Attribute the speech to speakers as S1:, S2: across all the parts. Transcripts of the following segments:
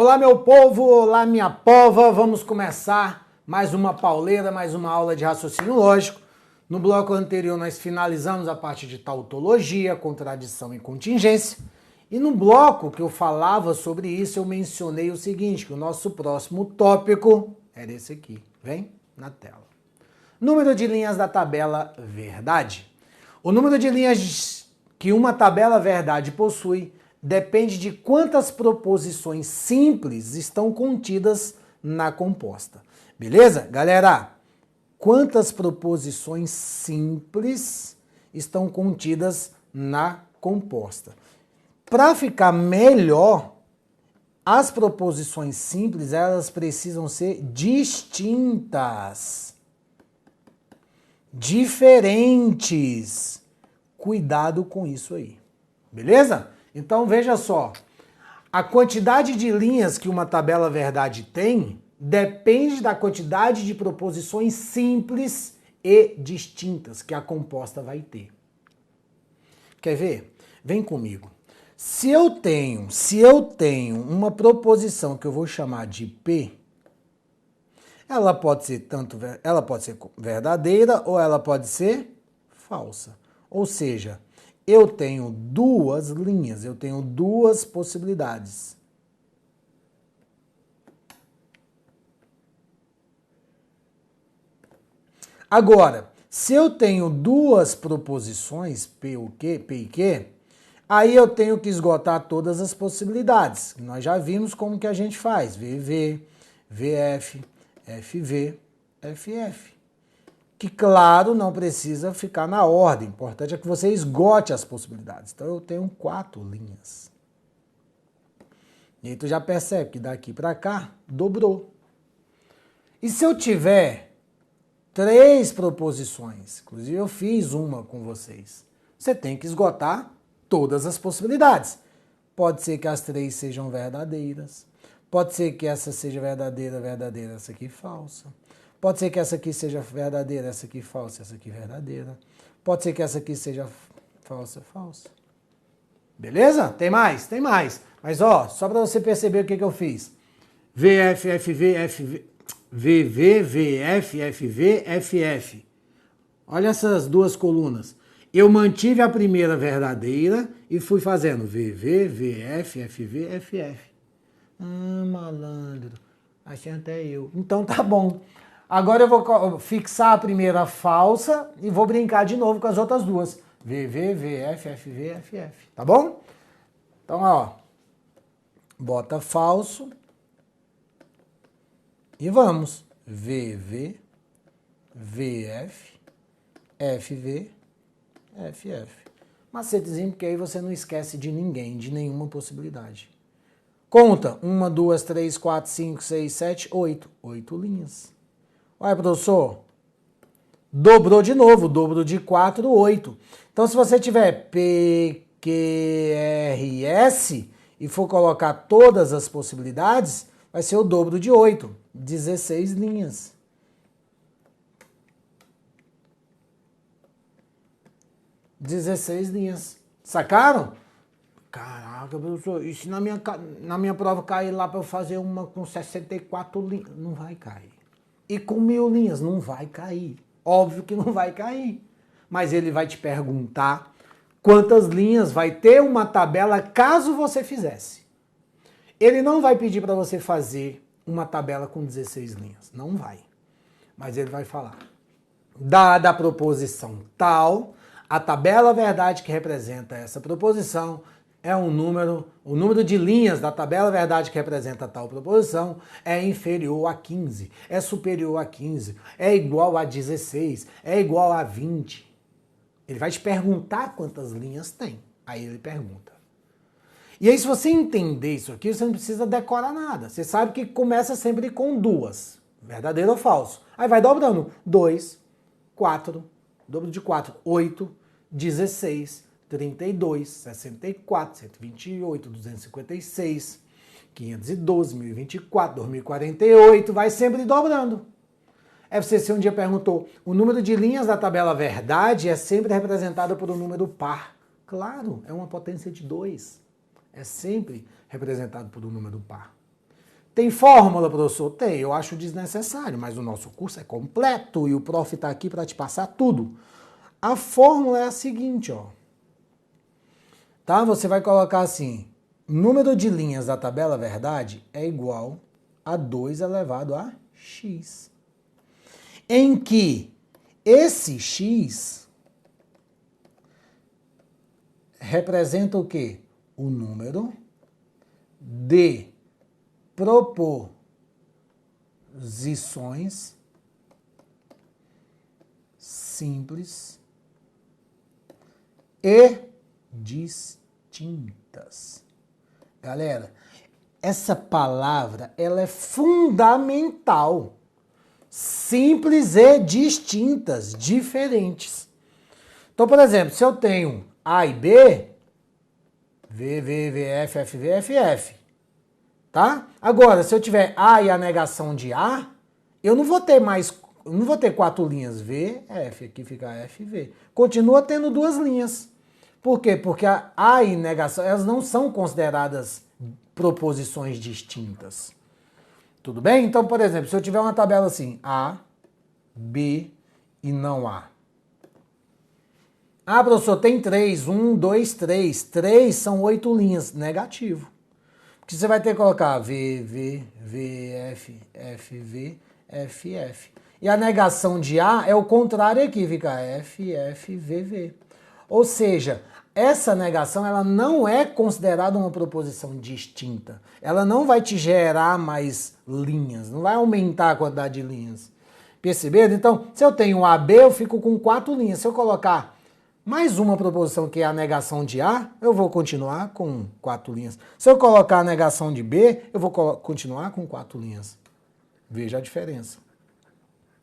S1: Olá, meu povo, olá, minha pova. Vamos começar mais uma pauleira, mais uma aula de raciocínio lógico. No bloco anterior, nós finalizamos a parte de tautologia, contradição e contingência. E no bloco que eu falava sobre isso, eu mencionei o seguinte, que o nosso próximo tópico era esse aqui. Vem na tela. Número de linhas da tabela verdade. O número de linhas que uma tabela verdade possui depende de quantas proposições simples estão contidas na composta. Beleza? Galera, quantas proposições simples estão contidas na composta? Para ficar melhor, as proposições simples, elas precisam ser distintas, diferentes. Cuidado com isso aí. Beleza? Então veja só, a quantidade de linhas que uma tabela verdade tem depende da quantidade de proposições simples e distintas que a composta vai ter. Quer ver? Vem comigo. Se eu tenho uma proposição que eu vou chamar de P, ela pode ser verdadeira ou ela pode ser falsa. Ou seja, eu tenho duas linhas, eu tenho duas possibilidades. Agora, se eu tenho duas proposições, P e Q, aí eu tenho que esgotar todas as possibilidades. Nós já vimos como que a gente faz. VV, VF, FV, FF. Que, claro, não precisa ficar na ordem. O importante é que você esgote as possibilidades. Então, eu tenho 4 linhas. E aí, tu já percebe que daqui para cá, dobrou. E se eu tiver 3 proposições, inclusive eu fiz uma com vocês, você tem que esgotar todas as possibilidades. Pode ser que as 3 sejam verdadeiras. Pode ser que essa seja verdadeira, essa aqui falsa. Pode ser que essa aqui seja verdadeira, essa aqui falsa, essa aqui verdadeira. Pode ser que essa aqui seja falsa, falsa. Beleza? Tem mais? Tem mais. Mas ó, só para você perceber o que eu fiz. VF, FV, VV, VF, FV, FF. Olha essas duas colunas. Eu mantive a primeira verdadeira e fui fazendo VV, VF, FV, FF. Malandro. Achei até eu. Então tá bom. Agora eu vou fixar a primeira falsa e vou brincar de novo com as outras duas. VV, VF, FV, FF. Tá bom? Então, ó. Bota falso. E vamos. VV, VF, FV, FF. Macetezinho, porque aí você não esquece de ninguém, de nenhuma possibilidade. Conta. 1, 2, 3, 4, 5, 6, 7, 8. 8 linhas. Olha, professor, dobrou de novo, dobro de 4, 8. Então, se você tiver P, Q, R, S e for colocar todas as possibilidades, vai ser o dobro de 8, 16 linhas. Sacaram? Caraca, professor, e se na minha prova cair lá para eu fazer uma com 64 linhas? Não vai cair. E com 1000 linhas, não vai cair. Óbvio que não vai cair. Mas ele vai te perguntar quantas linhas vai ter uma tabela caso você fizesse. Ele não vai pedir para você fazer uma tabela com 16 linhas. Não vai. Mas ele vai falar. Dada a proposição tal, a tabela verdade que representa essa proposição é um número, o número de linhas da tabela verdade que representa tal proposição é inferior a 15, é superior a 15, é igual a 16, é igual a 20. Ele vai te perguntar quantas linhas tem. Aí ele pergunta. E aí, se você entender isso aqui, você não precisa decorar nada. Você sabe que começa sempre com 2, verdadeiro ou falso. Aí vai dobrando. 2, 4, dobro de 4, 8, 16, 32, 64, 128, 256, 512, 1024, 2048, vai sempre dobrando. FCC um dia perguntou, o número de linhas da tabela verdade é sempre representado por um número par. Claro, é uma potência de 2. É sempre representado por um número par. Tem fórmula, professor? Tem, eu acho desnecessário, mas o nosso curso é completo e o prof está aqui para te passar tudo. A fórmula é a seguinte, ó. Tá? Você vai colocar assim, número de linhas da tabela verdade é igual a 2 elevado a x. Em que esse x representa o quê? O número de proposições simples e distintas. Galera, essa palavra ela é fundamental. Simples e distintas, diferentes. Então, por exemplo, se eu tenho A e B, V, V, V, F, F, V, F, F. Tá? Agora, se eu tiver A e a negação de A, eu não vou ter 4 linhas V, F, aqui fica F, V. Continua tendo 2 linhas. Por quê? Porque a A e negação, elas não são consideradas proposições distintas. Tudo bem? Então, por exemplo, se eu tiver uma tabela assim, A, B e não A. Ah, professor, tem 3, 1, 2, 3. 3 são 8 linhas, negativo. Porque você vai ter que colocar V, V, V, F, F, V, F, F. E a negação de A é o contrário aqui, fica F, F, V, V. Ou seja, essa negação ela não é considerada uma proposição distinta. Ela não vai te gerar mais linhas, não vai aumentar a quantidade de linhas. Perceberam? Então, se eu tenho AB, eu fico com 4 linhas. Se eu colocar mais uma proposição que é a negação de A, eu vou continuar com 4 linhas. Se eu colocar a negação de B, eu vou continuar com 4 linhas. Veja a diferença.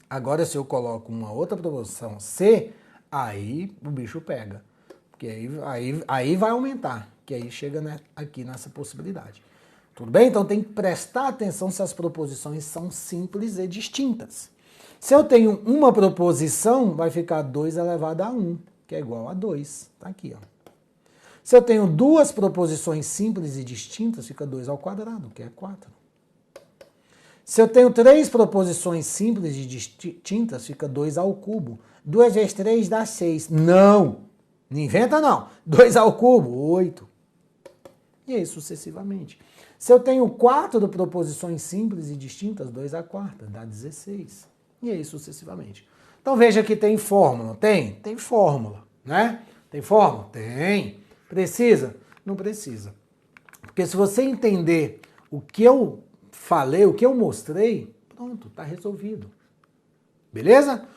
S1: Agora, se eu coloco uma outra proposição C, aí o bicho pega. Porque aí vai aumentar, que aí chega aqui nessa possibilidade. Tudo bem? Então tem que prestar atenção se as proposições são simples e distintas. Se eu tenho uma proposição, vai ficar 2 elevado a 1, que é igual a 2. Tá aqui, ó. Se eu tenho 2 proposições simples e distintas, fica 2 ao quadrado, que é 4. Se eu tenho 3 proposições simples e distintas, fica 2 ao cubo. 2 vezes 3 dá 6. Não! Não inventa não. 2 ao cubo, 8. E aí sucessivamente. Se eu tenho 4 proposições simples e distintas, 2 à quarta, dá 16. E aí sucessivamente. Então veja que tem fórmula. Tem? Tem fórmula, né? Tem fórmula? Tem. Precisa? Não precisa. Porque se você entender o que eu falei, o que eu mostrei, pronto, tá resolvido. Beleza?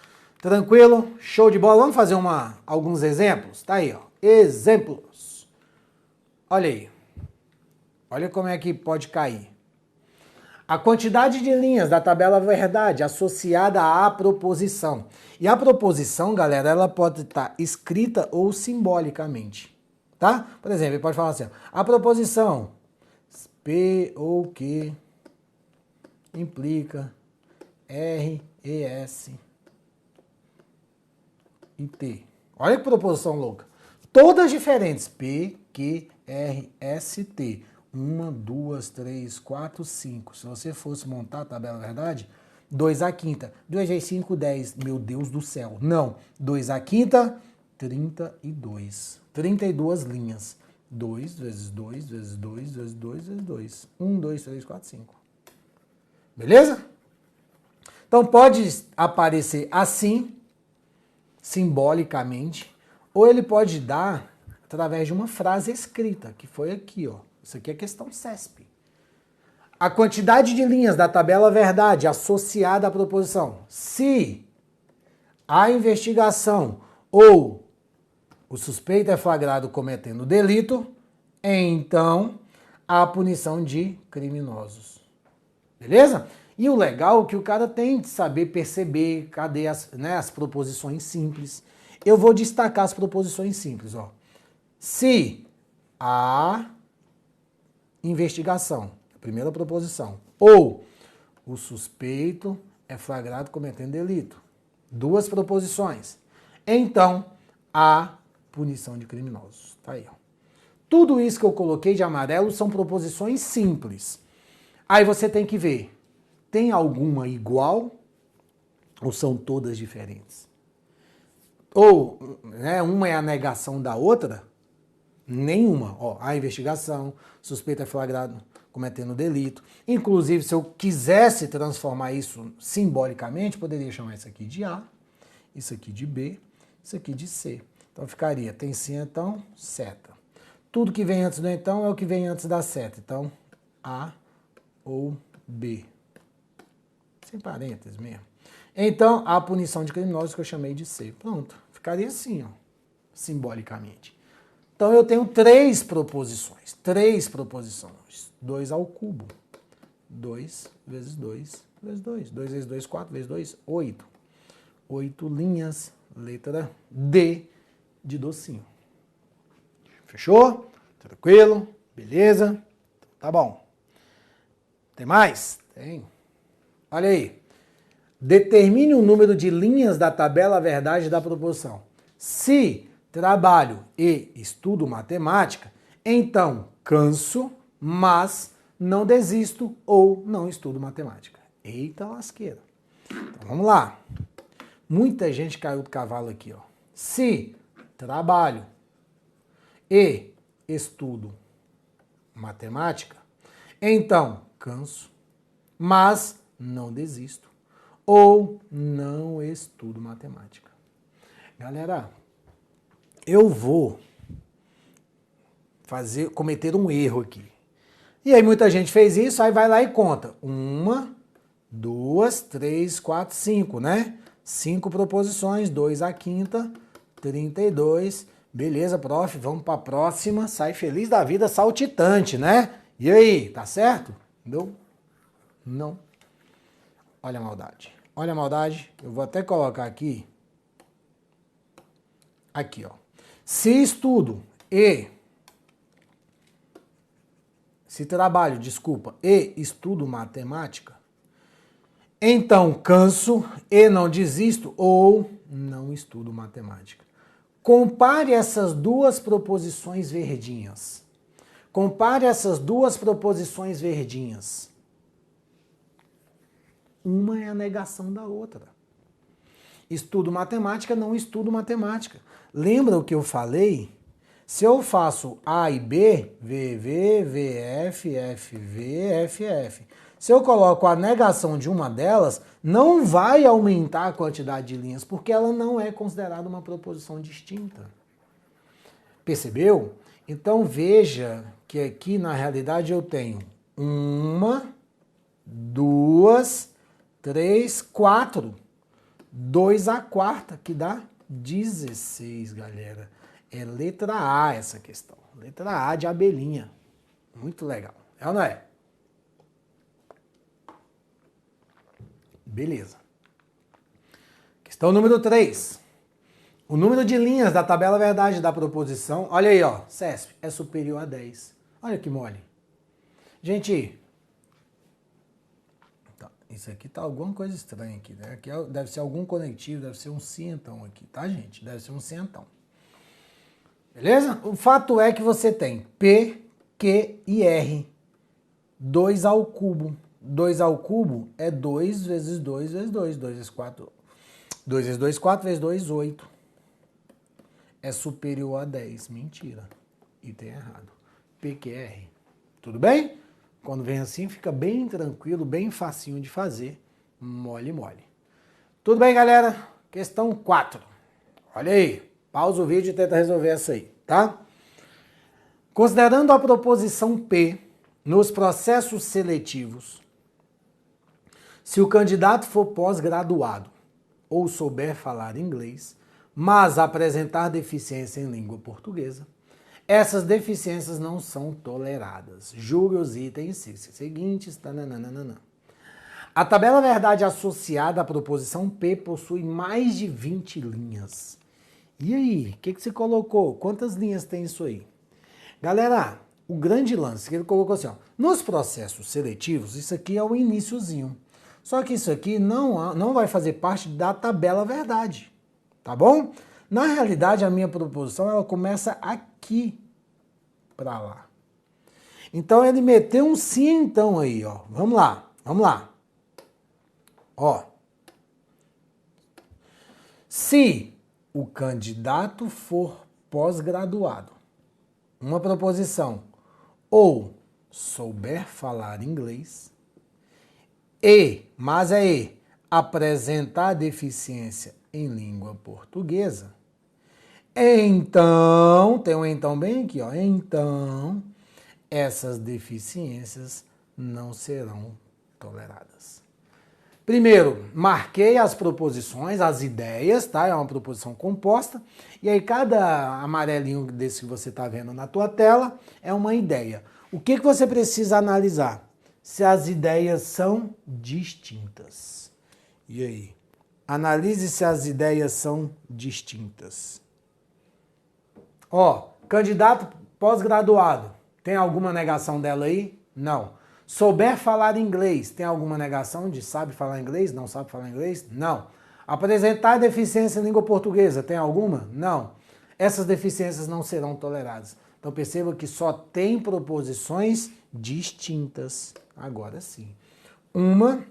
S1: Tranquilo? Show de bola. Vamos fazer alguns exemplos? Tá aí, ó. Exemplos. Olha aí. Olha como é que pode cair. A quantidade de linhas da tabela verdade associada à proposição. E a proposição, galera, ela pode estar escrita ou simbolicamente. Tá? Por exemplo, ele pode falar assim, ó, a proposição P ou Q implica R, E, S e T. Olha que proposição louca. Todas diferentes. P, Q, R, S, T. 1, 2, 3, 4, 5. Se você fosse montar a tabela verdade, 2 à quinta. 2 vezes 5, 10. Meu Deus do céu. Não. 2 à quinta, 32. 32 linhas. 2 vezes 2 vezes 2 vezes 2 vezes 2. 1, 2, 3, 4, 5. Beleza? Então pode aparecer assim, simbolicamente, ou ele pode dar através de uma frase escrita, que foi aqui, ó. Isso aqui é questão CESP. A quantidade de linhas da tabela verdade associada à proposição. Se a investigação ou o suspeito é flagrado cometendo delito, então há punição de criminosos. Beleza? E o legal é que o cara tem de saber perceber cadê as proposições simples. Eu vou destacar as proposições simples. Ó. Se a investigação, a primeira proposição, ou o suspeito é flagrado cometendo delito. 2 proposições. Então, há punição de criminosos. Tá aí, ó. Tudo isso que eu coloquei de amarelo são proposições simples. Aí você tem que ver, tem alguma igual ou são todas diferentes? Ou né, uma é a negação da outra? Nenhuma. Ó, a investigação, suspeita flagrado cometendo delito. Inclusive, se eu quisesse transformar isso simbolicamente, poderia chamar isso aqui de A, isso aqui de B, isso aqui de C. Então ficaria, tem sim, então, seta. Tudo que vem antes do então é o que vem antes da seta. Então, A ou B. Sem parênteses mesmo. Então, a punição de criminosos que eu chamei de C. Pronto. Ficaria assim, ó, simbolicamente. Então, eu tenho três proposições. 2 ao cubo. 2 vezes 2 vezes 2. 2 vezes 2, 4 vezes 2, 8. 8 linhas, letra D de docinho. Fechou? Tranquilo? Beleza? Tá bom. Tem mais? Tem. Olha aí. Determine o número de linhas da tabela verdade da proposição. Se trabalho e estudo matemática, então canso, mas não desisto ou não estudo matemática. Eita lasqueira. Então vamos lá. Muita gente caiu do cavalo aqui, ó. Se trabalho e estudo matemática, então canso, mas não desisto ou não estudo matemática. Galera, eu vou cometer um erro aqui. E aí muita gente fez isso, aí vai lá e conta. 1, 2, 3, 4, 5, né? 5 proposições, 2 à quinta, 32. Beleza, prof, vamos para a próxima. Sai feliz da vida, saltitante, né? E aí, tá certo? Não? Não. Olha a maldade. Olha a maldade. Eu vou até colocar aqui. Aqui, ó. Se estudo e... Se trabalho, desculpa, e estudo matemática, então canso e não desisto ou não estudo matemática. Compare essas duas proposições verdinhas. Compare essas duas proposições verdinhas. Uma é a negação da outra. Estudo matemática, não estudo matemática. Lembra o que eu falei? Se eu faço A e B, V, VF, FV, FF. Se eu coloco a negação de uma delas, não vai aumentar a quantidade de linhas, porque ela não é considerada uma proposição distinta. Percebeu? Então veja que aqui na realidade eu tenho 1, 2, 3, 4. 2 à quarta, que dá 16, galera. É letra A essa questão. Letra A de abelhinha. Muito legal. É ou não é? Beleza. Questão número 3. O número de linhas da tabela verdade da proposição, olha aí, ó, CESP, é superior a 10. Olha que mole. Gente, isso aqui tá alguma coisa estranha aqui, né? Aqui deve ser algum conectivo, deve ser um cientão aqui, tá, gente? Deve ser um cientão. Beleza? O fato é que você tem P, Q e R. 2 ao cubo. 2 ao cubo é 2 vezes 2 vezes 2. 2 vezes 4. 2 vezes 2, 4 vezes 2, 8. É superior a 10. Mentira. Item errado. PQR. Tudo bem? Quando vem assim, fica bem tranquilo, bem facinho de fazer. Mole, mole. Tudo bem, galera? Questão 4. Olha aí. Pausa o vídeo e tenta resolver essa aí, tá? Considerando a proposição P nos processos seletivos, se o candidato for pós-graduado ou souber falar inglês, mas apresentar deficiência em língua portuguesa, essas deficiências não são toleradas. Julgue os itens seguintes. Tananana. A tabela verdade associada à proposição P possui mais de 20 linhas. E aí, o que você colocou? Quantas linhas tem isso aí? Galera, o grande lance que ele colocou assim, ó, nos processos seletivos, isso aqui é o iniciozinho. Só que isso aqui não vai fazer parte da tabela verdade, tá bom? Na realidade, a minha proposição ela começa aqui para lá. Então ele meteu um se então aí, ó. Vamos lá, vamos lá. Ó. Se o candidato for pós-graduado, uma proposição, ou souber falar inglês, mas apresentar deficiência em língua portuguesa, então, tem um então bem aqui, ó, então essas deficiências não serão toleradas. Primeiro, marquei as proposições, as ideias, tá? É uma proposição composta. E aí cada amarelinho desse que você está vendo na tua tela é uma ideia. O que você precisa analisar? Se as ideias são distintas. E aí? Analise se as ideias são distintas. Ó, candidato pós-graduado. Tem alguma negação dela aí? Não. Souber falar inglês, tem alguma negação de sabe falar inglês? Não sabe falar inglês? Não. Apresentar deficiência em língua portuguesa, tem alguma? Não. Essas deficiências não serão toleradas. Então perceba que só tem proposições distintas. Agora sim. 1,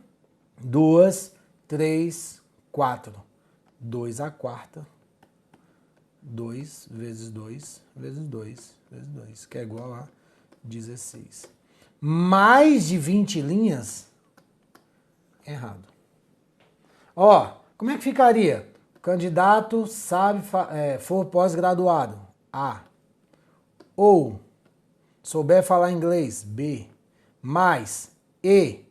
S1: 2, 3, 4. 2 à quarta. 2 vezes 2 vezes 2 vezes 2, que é igual a 16. Mais de 20 linhas? Errado. Ó, como é que ficaria? Candidato for pós-graduado? A. Ou souber falar inglês? B. Mais. E.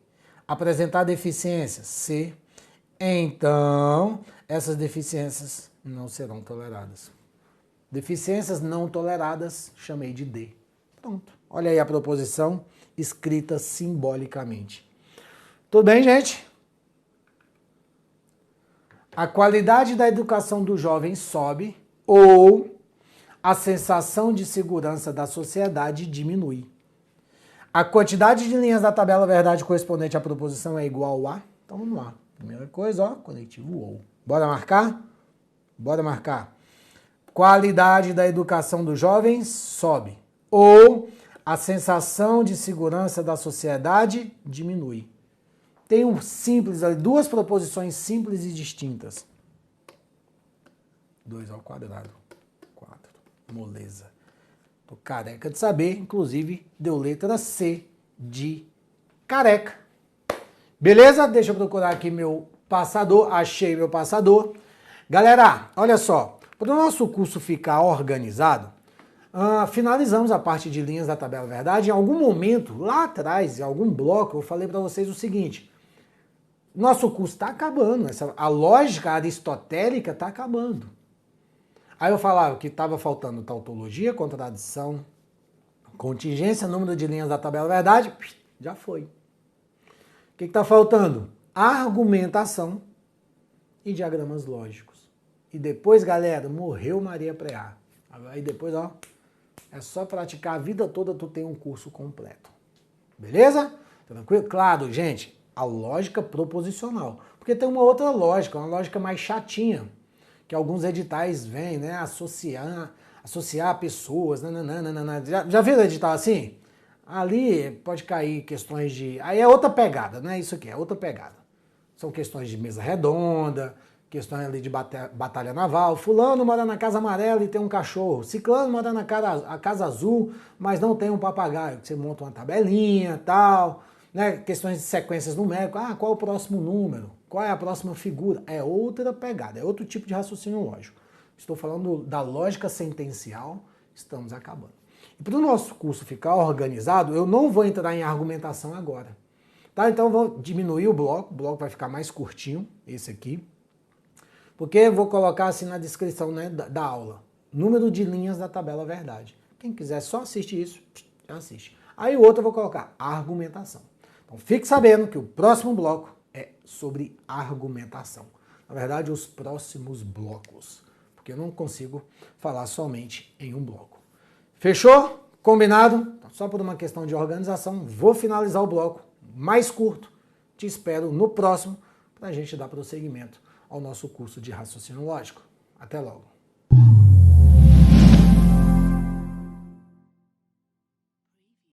S1: Apresentar deficiência? C. Então, essas deficiências não serão toleradas. Deficiências não toleradas, chamei de D. Pronto. Olha aí a proposição escrita simbolicamente. Tudo bem, gente? A qualidade da educação do jovem sobe ou a sensação de segurança da sociedade diminui. A quantidade de linhas da tabela verdade correspondente à proposição é igual a... Então vamos lá. Primeira coisa, ó, conectivo ou. Bora marcar? Bora marcar. Qualidade da educação dos jovens sobe. Ou a sensação de segurança da sociedade diminui. Tem um simples ali, duas proposições simples e distintas. 2 ao quadrado. 4. Moleza. Tô careca de saber, inclusive deu letra C de careca. Beleza? Deixa eu procurar aqui meu passador. Achei meu passador. Galera, olha só. Para o nosso curso ficar organizado, finalizamos a parte de linhas da tabela verdade. Em algum momento, lá atrás, em algum bloco, eu falei para vocês o seguinte. Nosso curso está acabando. A lógica aristotélica está acabando. Aí eu falava que estava faltando tautologia, contradição, contingência, número de linhas da tabela verdade. Já foi. O que está faltando? Argumentação e diagramas lógicos. E depois, galera, morreu Maria Preá. Aí depois, ó, é só praticar a vida toda, tu tem um curso completo. Beleza? Tranquilo? Claro, gente, a lógica proposicional. Porque tem uma outra lógica, uma lógica mais chatinha, que alguns editais vêm, né, associar pessoas, nananana. Já viram edital assim? Ali pode cair questões de... Aí é outra pegada, né? Isso aqui é outra pegada. São questões de mesa redonda, questões ali de batalha naval. Fulano mora na casa amarela e tem um cachorro. Ciclano mora na casa azul, mas não tem um papagaio. Você monta uma tabelinha e tal, né? Questões de sequências numéricas. Ah, qual é o próximo número? Qual é a próxima figura? É outra pegada, é outro tipo de raciocínio lógico. Estou falando da lógica sentencial, estamos acabando. E para o nosso curso ficar organizado, eu não vou entrar em argumentação agora. Tá? Então eu vou diminuir o bloco vai ficar mais curtinho, esse aqui. Porque eu vou colocar assim na descrição, né, da aula. Número de linhas da tabela verdade. Quem quiser só assistir isso, já assiste. Aí o outro eu vou colocar argumentação. Então fique sabendo que o próximo bloco é sobre argumentação. Na verdade, os próximos blocos. Porque eu não consigo falar somente em um bloco. Fechou? Combinado? Então, só por uma questão de organização, vou finalizar o bloco mais curto. Te espero no próximo para a gente dar prosseguimento ao nosso curso de raciocínio lógico. Até logo!